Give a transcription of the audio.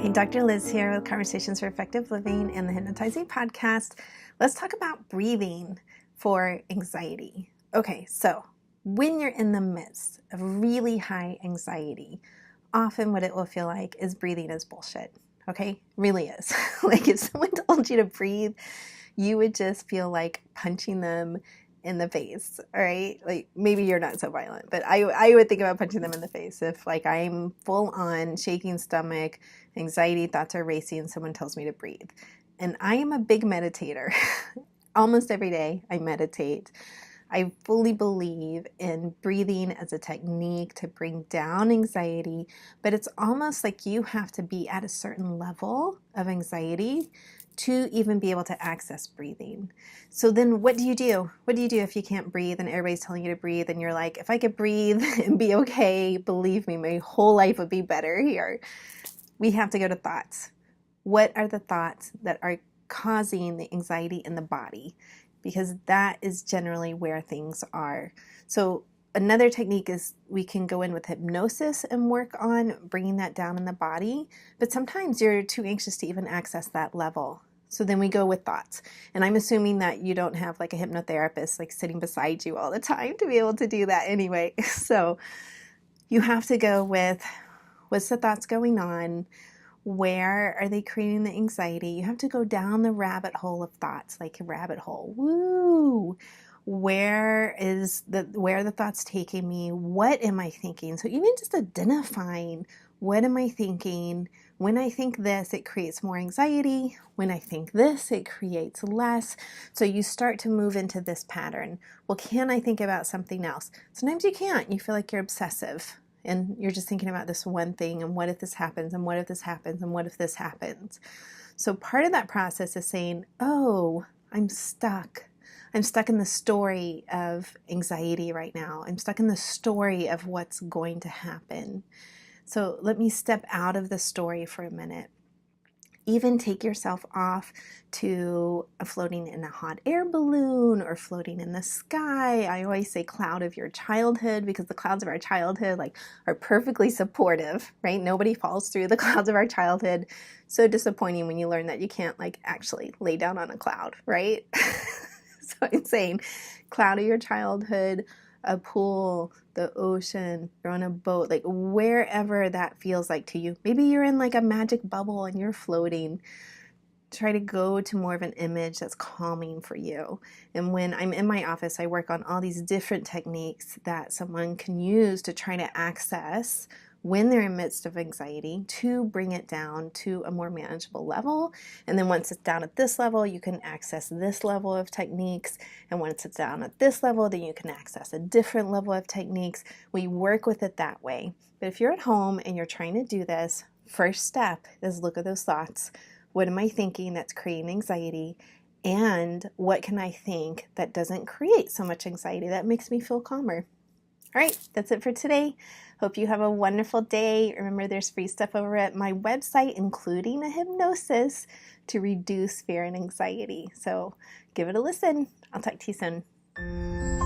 Hi, Dr. Liz here with Conversations for Effective Living and the Hypnotizing Podcast. Let's talk about breathing for anxiety. Okay, so when you're in the midst of really high anxiety, often what it will feel like is breathing is bullshit. Okay, really is. Like if someone told you to breathe, you would just feel like punching them in the face, all right? Like maybe you're not so violent, but I would think about punching them in the face if like I'm full on shaking stomach, anxiety thoughts are racing, someone tells me to breathe. And I am a big meditator. Almost every day I meditate. I fully believe in breathing as a technique to bring down anxiety, but it's almost like you have to be at a certain level of anxiety to even be able to access breathing. So then what do you do? What do you do if you can't breathe and everybody's telling you to breathe and you're like, if I could breathe and be okay, believe me, my whole life would be better here. We have to go to thoughts. What are the thoughts that are causing the anxiety in the body? Because that is generally where things are. So another technique is we can go in with hypnosis and work on bringing that down in the body. But sometimes you're too anxious to even access that level. So then we go with thoughts. And I'm assuming that you don't have like a hypnotherapist like sitting beside you all the time to be able to do that anyway. So you have to go with what's the thoughts going on? Where are they creating the anxiety? You have to go down the rabbit hole of thoughts, like a rabbit hole. Woo! Where are the thoughts taking me? What am I thinking? So even just identifying what am I thinking? When I think this, it creates more anxiety. When I think this, it creates less. So you start to move into this pattern. Well, can I think about something else? Sometimes you can't. You feel like you're obsessive. And you're just thinking about this one thing, and what if this happens, and what if this happens, and what if this happens? So part of that process is saying, oh, I'm stuck. I'm stuck in the story of anxiety right now. I'm stuck in the story of what's going to happen. So let me step out of the story for a minute. Even take yourself off to floating in a hot air balloon or floating in the sky. I always say cloud of your childhood because the clouds of our childhood are perfectly supportive, right? Nobody falls through the clouds of our childhood. So disappointing when you learn that you can't actually lay down on a cloud, right? So I'm saying cloud of your childhood, a pool, the ocean, you're on a boat, wherever that feels like to you. Maybe you're in a magic bubble and you're floating. Try to go to more of an image that's calming for you. And when I'm in my office, I work on all these different techniques that someone can use to try to access when they're in the midst of anxiety to bring it down to a more manageable level. And then once it's down at this level, you can access this level of techniques. And once it's down at this level, then you can access a different level of techniques. We work with it that way. But if you're at home and you're trying to do this, first step is look at those thoughts. What am I thinking that's creating anxiety? And what can I think that doesn't create so much anxiety, that makes me feel calmer? All right, that's it for today. Hope you have a wonderful day. Remember, there's free stuff over at my website, including a hypnosis to reduce fear and anxiety. So give it a listen. I'll talk to you soon.